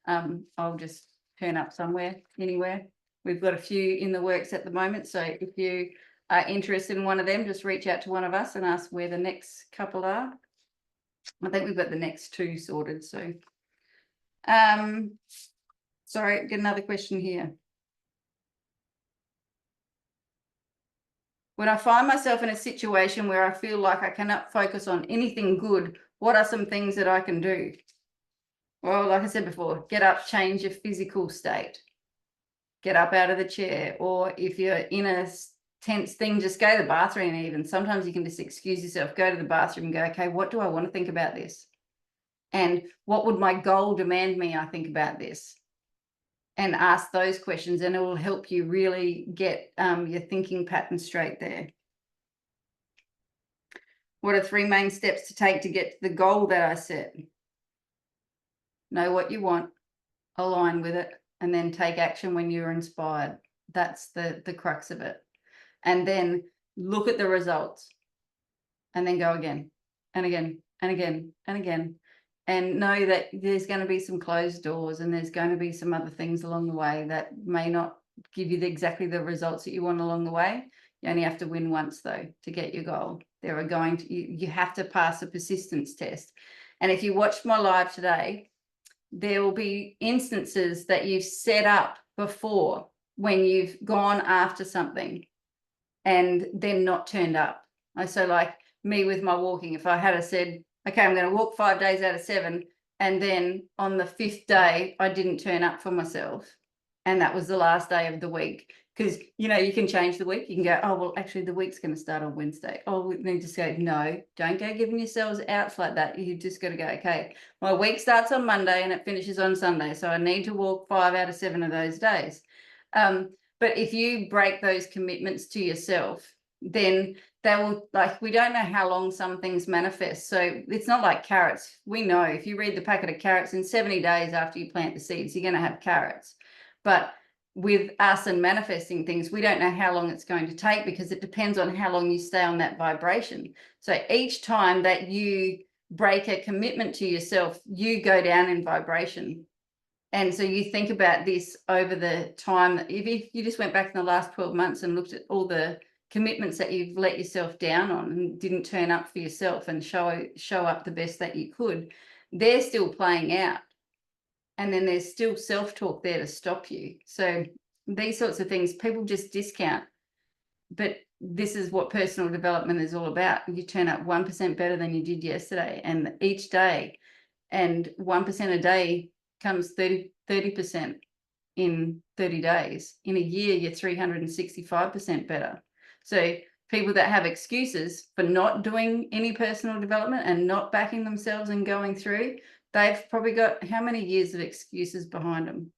I'll just turn up somewhere, anywhere. We've got a few in the works at the moment. So if you are interested in one of them, just reach out to one of us and ask where the next couple are. I think we've got the next 2 sorted. So, sorry, get another question here. When I find myself in a situation where I feel like I cannot focus on anything good, what are some things that I can do? Well, like I said before, get up, change your physical state. Get up out of the chair, or if you're in a tense thing, just go to the bathroom even. Sometimes you can just excuse yourself, go to the bathroom and go, okay, what do I want to think about this? And what would my goal demand me I think about this? And ask those questions, and it will help you really get your thinking pattern straight there. What are 3 main steps to take to get to the goal that I set? Know what you want, align with it, and then take action when you're inspired. That's the crux of it. And then look at the results and then go again and again and again and again. And know that there's going to be some closed doors and there's going to be some other things along the way that may not give you exactly the results that you want along the way. You only have to win once, though, to get your goal. There are going to, you have to pass a persistence test. And if you watched my live today, there will be instances that you've set up before when you've gone after something and then not turned up. So like me with my walking, if I had said, okay, I'm going to walk 5 days out of 7, and then on the 5th day, I didn't turn up for myself, and that was the last day of the week. Because, you know, you can change the week. You can go, oh, well, actually, the week's going to start on Wednesday. Oh, then just go, no, don't go giving yourselves outs like that. You just got to go, okay, my week starts on Monday and it finishes on Sunday. So I need to walk 5 out of 7 of those days. But if you break those commitments to yourself, then they will, like, we don't know how long some things manifest. So it's not like carrots. We know if you read the packet of carrots, in 70 days after you plant the seeds, you're going to have carrots. But with us and manifesting things, we don't know how long it's going to take, because it depends on how long you stay on that vibration. So each time that you break a commitment to yourself, you go down in vibration. And so you think about this over the time. If you just went back in the last 12 months and looked at all the commitments that you've let yourself down on and didn't turn up for yourself and show up the best that you could, they're still playing out. And then there's still self-talk there to stop you. So these sorts of things people just discount. But this is what personal development is all about. You turn up 1% better than you did yesterday, and each day, and 1% a day comes 30% in 30 days. In a year, you're 365% better. So people that have excuses for not doing any personal development and not backing themselves and going through, they've probably got how many years of excuses behind them?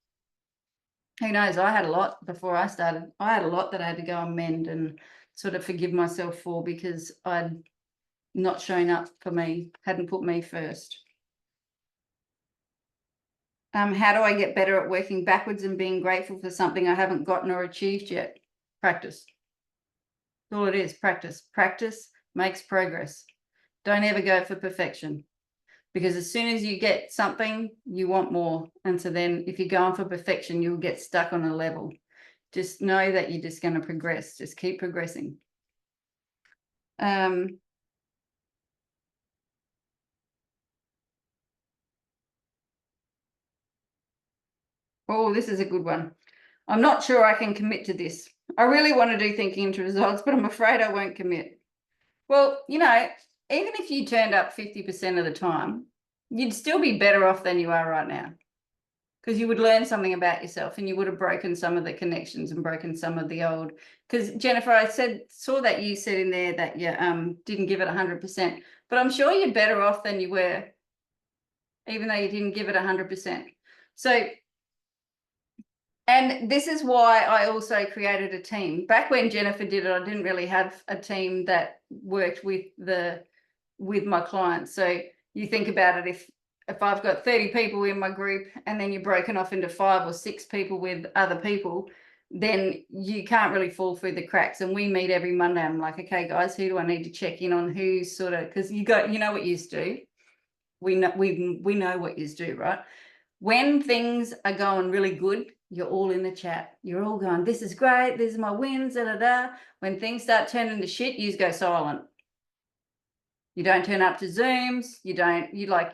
Who knows? I had a lot before I started. I had a lot that I had to go and mend and sort of forgive myself for, because I'd not shown up for me, hadn't put me first. How do I get better at working backwards and being grateful for something I haven't gotten or achieved yet? Practice. That's all it is, practice. Practice makes progress. Don't ever go for perfection, because as soon as you get something, you want more. And so then if you're going for perfection, you'll get stuck on a level. Just know that you're just going to progress. Just keep progressing. Oh, this is a good one. I'm not sure I can commit to this. I really want to do thinking into results, but I'm afraid I won't commit. Well, you know, even if you turned up 50% of the time, you'd still be better off than you are right now, because you would learn something about yourself and you would have broken some of the connections and broken some of the old. Because Jennifer, I saw that you said in there that you didn't give it 100%, but I'm sure you're better off than you were, even though you didn't give it 100%. So, and this is why I also created a team. Back when Jennifer did it, I didn't really have a team that worked with my clients. So you think about it, if I've got 30 people in my group and then you're broken off into 5 or 6 people with other people, then you can't really fall through the cracks. And we meet every Monday. I'm like, okay, guys, who do I need to check in on? Who's sort of, because you know what yous do. We know what yous do, right? When things are going really good, you're all in the chat. You're all going, this is great. This is my wins, da, da, da. When things start turning to shit, you go silent. You don't turn up to Zooms. You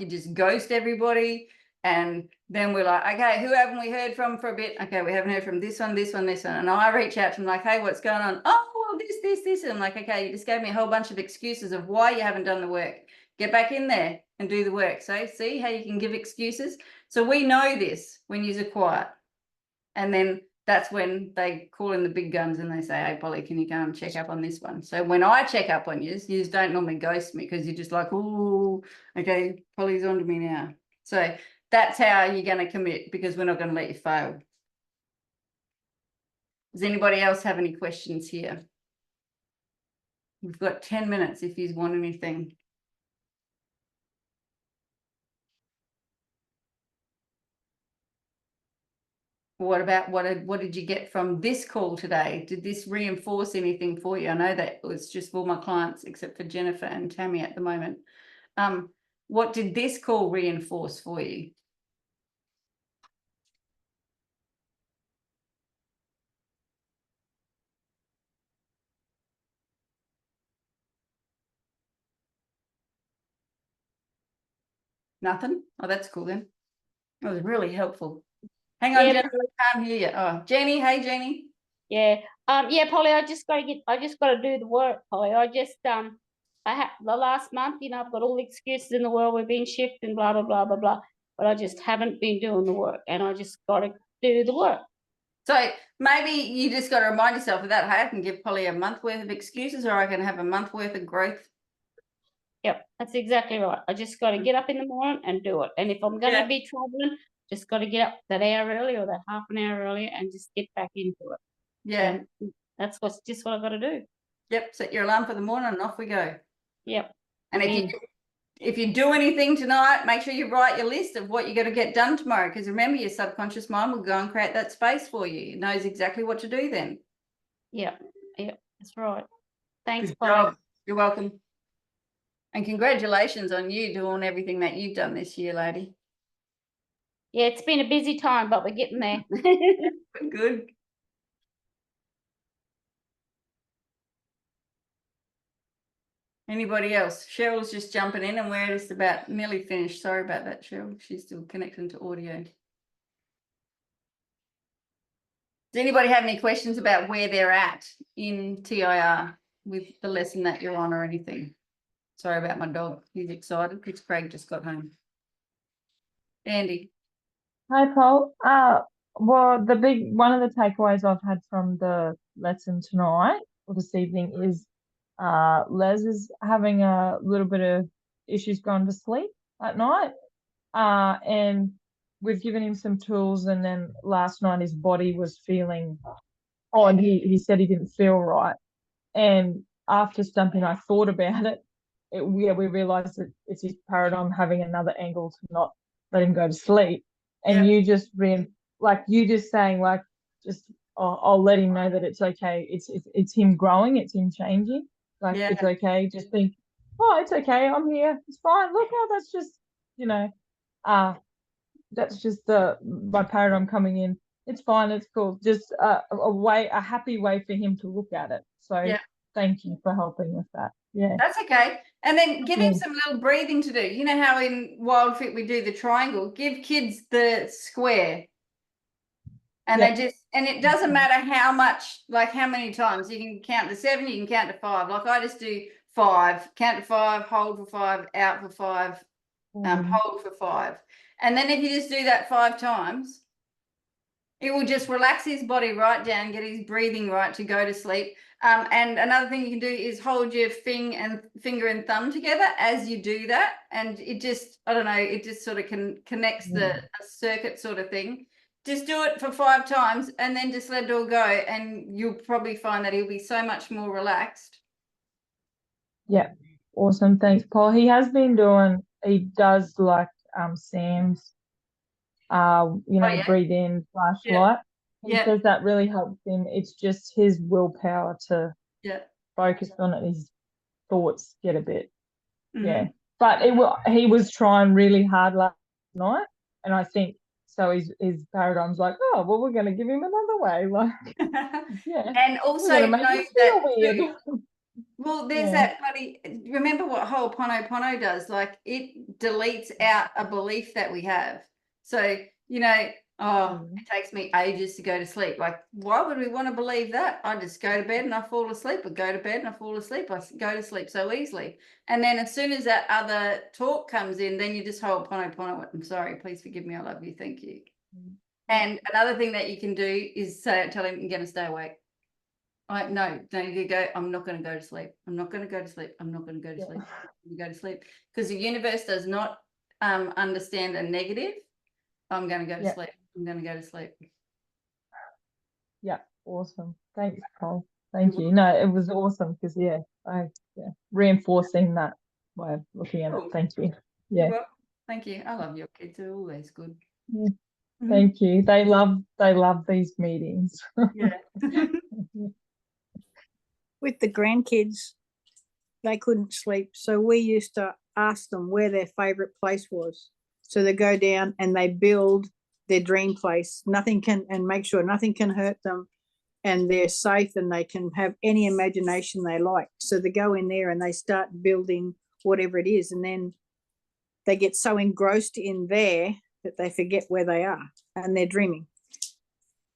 just ghost everybody. And then we're like, okay, who haven't we heard from for a bit? Okay, we haven't heard from this one. And I reach out to them like, hey, what's going on? Oh, well, this. And I'm like, okay, you just gave me a whole bunch of excuses of why you haven't done the work. Get back in there and do the work. So see how you can give excuses? So we know this when you're quiet. And then that's when they call in the big guns and they say, hey, Polly, can you go and check up on this one? So when I check up on you don't normally ghost me, because you're just like, oh, okay, Polly's on to me now. So that's how you're going to commit, because we're not going to let you fail. Does anybody else have any questions here? We've got 10 minutes if you want anything. What about what did you get from this call today? Did this reinforce anything for you? I know that it was just for my clients, except for Jennifer and Tammy at the moment. What did this call reinforce for you? Nothing? Oh, that's cool then. That was really helpful. Hang on, Yeah, Jennifer, I can't hear you. Oh, Jenny, hey Jenny. Yeah. Yeah, Polly, I just gotta do the work, Polly. I had the last month, I've got all the excuses in the world. We've been shifting, blah, blah, blah, blah, blah. But I just haven't been doing the work, and I just gotta do the work. So maybe you just got to remind yourself of that. Hey, I can give Polly a month worth of excuses, or I can have a month worth of growth. Yep, that's exactly right. I just got to get up in the morning and do it. And if I'm going to be traveling, just got to get up that hour early or that half an hour earlier and just get back into it. Yeah. And that's just what I've got to do. Yep. Set your alarm for the morning and off we go. Yep. And if you do anything tonight, make sure you write your list of what you got to get done tomorrow. Because remember, your subconscious mind will go and create that space for you. It knows exactly what to do then. Yep. Yep. That's right. Thanks, Good Polly. job. You're welcome. And congratulations on you doing everything that you've done this year, lady. Yeah, it's been a busy time, but we're getting there. Good. Anybody else? Cheryl's just jumping in and we're just about nearly finished. Sorry about that, Cheryl. She's still connecting to audio. Does anybody have any questions about where they're at in TIR with the lesson that you're on or anything? Sorry about my dog. He's excited because Craig just got home. Andy. Hi, Paul. Well, one of the takeaways I've had from the lesson tonight or this evening is Les is having a little bit of issues going to sleep at night. And we've given him some tools, and then last night his body was feeling odd. He said he didn't feel right. And after something, I thought about it. We realized that it's his paradigm having another angle to not let him go to sleep. And you just saying, like, just I'll let him know that it's okay. It's him growing. It's him changing. Like Yeah. it's okay. Just think, oh, it's okay. I'm here. It's fine. Look, oh, that's just, you know, that's just my paradigm coming in. It's fine. It's cool. Just a happy way for him to look at it. So Yeah. thank you for helping with that. Yeah. That's okay. And then give him Yeah. some little breathing to do. You know how in Wild Fit we do the triangle? Give kids the square. And Yeah. it doesn't matter how much, like how many times. You can count to 7, you can count to 5. Like I just do 5, count to 5, hold for 5, out for 5, hold for 5. And then if you just do that 5 times, it will just relax his body right down, get his breathing right to go to sleep. And another thing you can do is hold your finger and thumb together as you do that. And it just, I don't know, it just sort of connects the circuit sort of thing. Just do it for 5 times and then just let it all go. And you'll probably find that he'll be so much more relaxed. Yeah. Awesome. Thanks, Paul. He does like Sam's yeah. breathe in flashlight. He Yeah. says that really helps him. It's just his willpower to focus on it. His thoughts get a bit but he was trying really hard last night, and I think so his paradigm's like, oh well, we're going to give him another way, like And also we're gonna make him feel weird. Well, there's that bloody, remember what Ho'oponopono does? Like it deletes out a belief that we have. So, you know, it takes me ages to go to sleep. Like, why would we want to believe that? I just go to bed and I fall asleep, or go to bed and I fall asleep. I go to sleep so easily. And then as soon as that other talk comes in, then you just Ho'oponopono it. I'm sorry, please forgive me. I love you. Thank you. And another thing that you can do is tell him you're going to stay awake. No, you go, I'm not going to go to sleep. I'm not going to go to sleep. I'm not going to go to sleep. You go to sleep. Because the universe does not understand a negative. I'm going to go to sleep. I'm going to go to sleep. Yeah. Awesome. Thanks, Paul. Thank you. No, it was awesome because reinforcing that way of looking at it. Thank you. Yeah. Well, thank you. I love your kids. They're always good. Yeah. Thank you. They love these meetings. Yeah. With the grandkids, they couldn't sleep. So we used to ask them where their favorite place was. So they go down and they build their dream place. And make sure nothing can hurt them, and they're safe and they can have any imagination they like. So they go in there and they start building whatever it is. And then they get so engrossed in there that they forget where they are and they're dreaming.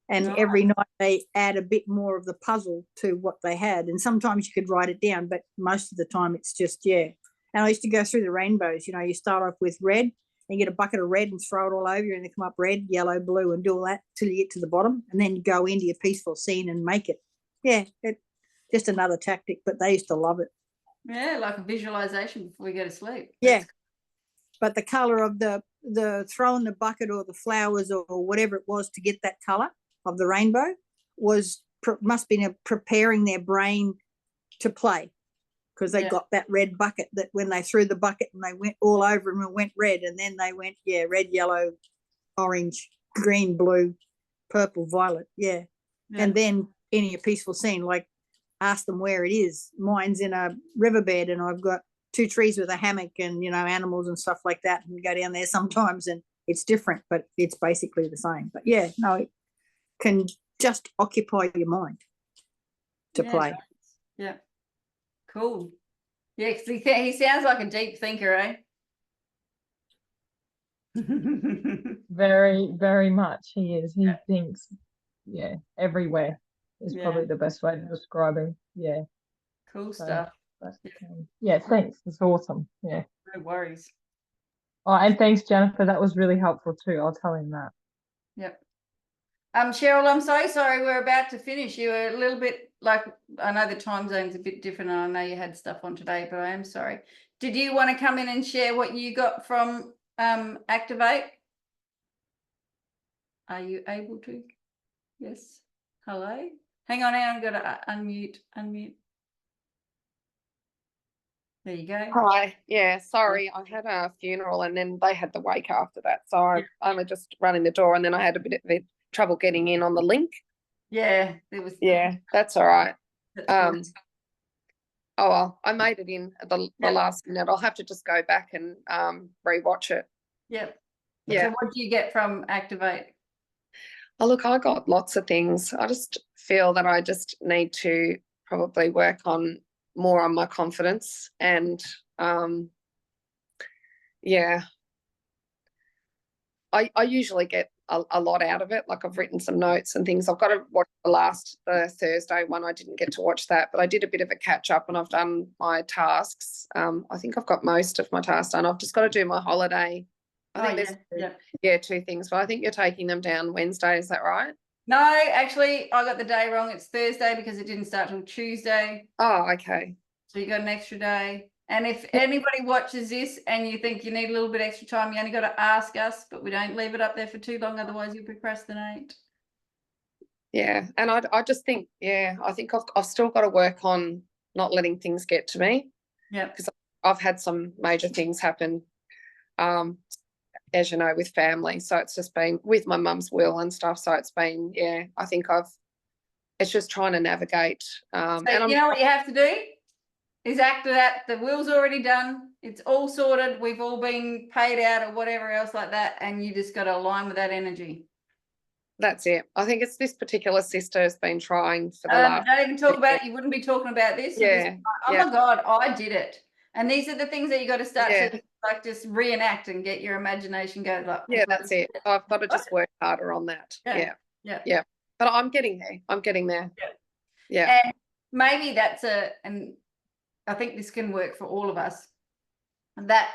And every night they add a bit more of the puzzle to what they had. And sometimes you could write it down, but most of the time it's just, And I used to go through the rainbows. You know, you start off with red and you get a bucket of red and throw it all over you, and they come up red, yellow, blue, and do all that till you get to the bottom. And then you go into your peaceful scene and make it. Yeah, just another tactic, but they used to love it. Yeah, like a visualization before we go to sleep. Yeah. But the colour of the throwing the bucket or the flowers or whatever it was to get that colour of the rainbow must be preparing their brain to play, because they got that red bucket that when they threw the bucket and they went all over them and went red, and then they went red, yellow, orange, green, blue, purple, violet. And then in a peaceful scene, like ask them where it is. Mine's in a riverbed and I've got 2 trees with a hammock and animals and stuff like that, and go down there sometimes and it's different, but it's basically the same. But it can just occupy your mind to play. Yeah. Cool. Yeah, 'cause he sounds like a deep thinker, eh? Very, very much he is. He thinks, everywhere is probably the best way to describe him. Yeah. Cool stuff. Thanks. It's awesome. Yeah. No worries. Oh, and thanks, Jennifer. That was really helpful too. I'll tell him that. Yep. Cheryl, I'm so sorry we're about to finish. You were a little bit like, I know the time zone's a bit different and I know you had stuff on today, but I am sorry. Did you want to come in and share what you got from Activate? Are you able to? Yes. Hello? Hang on, I'm going to unmute. There you go. Hi. Yeah, sorry. I had a funeral and then they had the wake after that. So I'm only just running the door, and then I had a bit of trouble getting in on the link. Yeah, it was. Yeah, that's all right. That's good. Oh well, I made it in at the Yep. last minute. I'll have to just go back and rewatch it. Yep. Yeah. So what do you get from Activate? Oh, look, I got lots of things. I just feel that I just need to probably work on more on my confidence and yeah. I usually get a lot out of it. Like I've written some notes and things. I've got to watch the Thursday one. I didn't get to watch that, but I did a bit of a catch up and I've done my tasks. I think I've got most of my tasks done. I've just got to do my holiday. I think there's 2 things, but I think you're taking them down Wednesday. Is that right? No, actually, I got the day wrong. It's Thursday because it didn't start till Tuesday. Oh, okay. So you got an extra day. And if anybody watches this and you think you need a little bit extra time, you only got to ask us, but we don't leave it up there for too long. Otherwise, you'll procrastinate. Yeah. And I just think, I think I've still got to work on not letting things get to me. Yeah. Because I've had some major things happen, as you know, with family. So it's just been with my mum's will and stuff. So it's been, I think it's just trying to navigate. So you know what you have to do? Is after that, the will's already done. It's all sorted. We've all been paid out or whatever else like that. And you just got to align with that energy. That's it. I think it's this particular sister has been trying for the last. Don't even talk about it. You wouldn't be talking about this. Yeah. Oh my God, I did it. And these are the things that you got to start to like just reenact and get your imagination going. Like, yeah, that's it. I've got to just work harder on that. Yeah. But I'm getting there. Yeah. And maybe that's and I think this can work for all of us. That,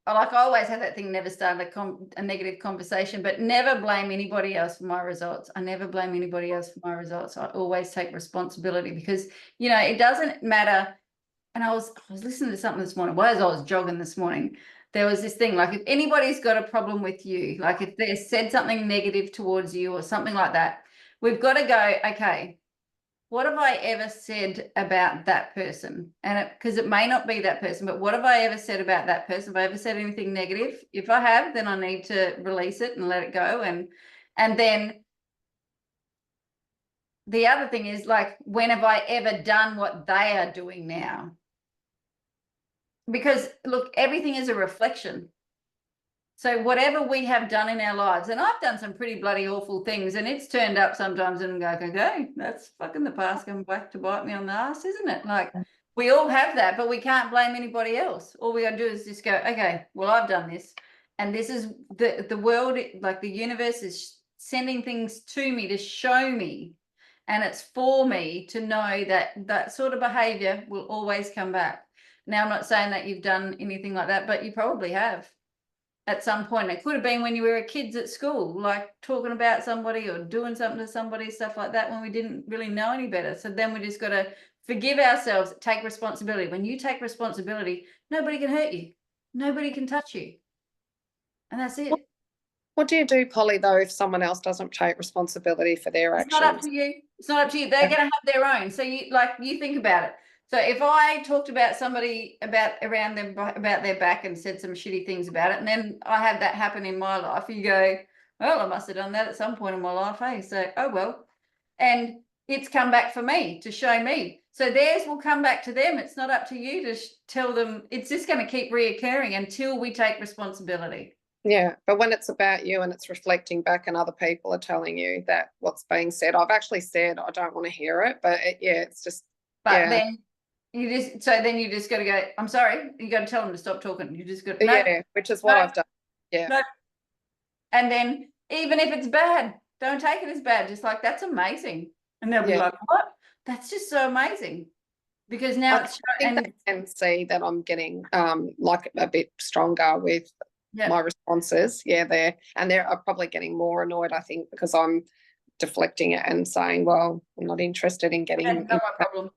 like I always have that thing, never start a negative conversation, but never blame anybody else for my results. I never blame anybody else for my results. I always take responsibility because, you know, it doesn't matter. And I was listening to something this morning, as I was jogging this morning, there was this thing, like if anybody's got a problem with you, like if they said something negative towards you or something like that, we've got to go, okay, what have I ever said about that person? And because it may not be that person, but what have I ever said about that person? Have I ever said anything negative? If I have, then I need to release it and let it go. And then the other thing is, like, when have I ever done what they are doing now? Because look, everything is a reflection. So whatever we have done in our lives, and I've done some pretty bloody awful things, and it's turned up sometimes and go, okay, that's fucking the past coming back to bite me on the ass, isn't it? Like we all have that, but we can't blame anybody else. All we gotta do is just go, okay, well, I've done this. And this is the world, like the universe is sending things to me to show me. And it's for me to know that that sort of behavior will always come back. Now, I'm not saying that you've done anything like that, but you probably have. At some point, it could have been when you were kids at school, like talking about somebody or doing something to somebody, stuff like that, when we didn't really know any better. So then we just got to forgive ourselves, take responsibility. When you take responsibility, nobody can hurt you. Nobody can touch you. And that's it. What do you do, Polly, though, if someone else doesn't take responsibility for their actions? It's not up to you. It's not up to you. They're going to have their own. So you think about it. So if I talked about somebody about their back and said some shitty things about it, and then I have that happen in my life, you go, well, I must have done that at some point in my life, hey? So, oh, well. And it's come back for me to show me. So theirs will come back to them. It's not up to you to tell them. It's just going to keep reoccurring until we take responsibility. Yeah, but when it's about you and it's reflecting back and other people are telling you that what's being said, I've actually said I don't want to hear it, but it's just. But then you just got to go, I'm sorry, you got to tell them to stop talking. You just got to, yeah, which is what I've done. Yeah. No. And then even if it's bad, don't take it as bad. Just like, that's amazing. And they'll be like, what? That's just so amazing. Because now they can see that I'm getting like a bit stronger with my responses. Yeah, they're probably getting more annoyed, I think, because I'm deflecting it and saying, well, I'm not interested in getting that's not my problem.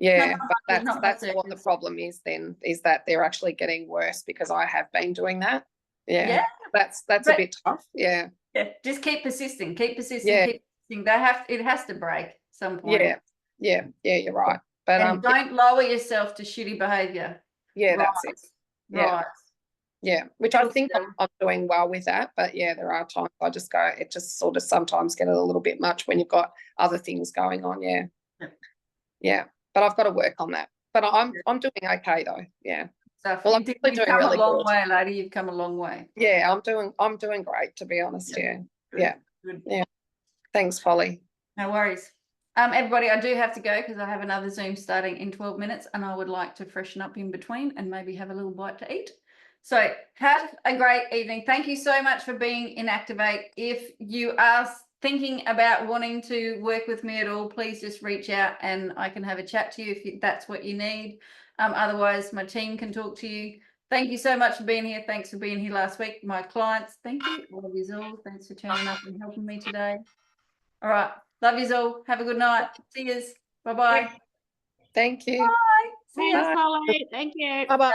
Yeah, but that's what the problem is then, is that they're actually getting worse because I have been doing that. Yeah. That's a bit tough. Yeah. Yeah. Just keep persisting. Keep persisting. Keep persisting. It has to break some point. Yeah, you're right. But don't lower yourself to shitty behavior. Yeah, that's it. Right. Yeah, which I think Awesome. I'm doing well with that. But yeah, there are times I just go, it just sort of sometimes get a little bit much when you've got other things going on. Yeah. Yep. Yeah. But I've got to work on that. But I'm doing okay though. Yeah. So Well, I'm you've really doing come really a long good. way, lady. You've come a long way. Yeah, I'm doing great, to be honest. Yep. Yeah. Good, Yeah. good. Yeah. Thanks, Polly. No worries. Everybody, I do have to go because I have another Zoom starting in 12 minutes and I would like to freshen up in between and maybe have a little bite to eat. So have a great evening. Thank you so much for being in Activate. If you are thinking about wanting to work with me at all, please just reach out and I can have a chat to you if that's what you need. Otherwise, my team can talk to you. Thank you so much for being here. Thanks for being here last week. My clients, thank you. All of you all. Thanks for turning up and helping me today. All right. Love you all. Have a good night. See yous. Bye-bye. Thank you. Bye. See ya. Thanks, Polly. Thank you. Bye bye.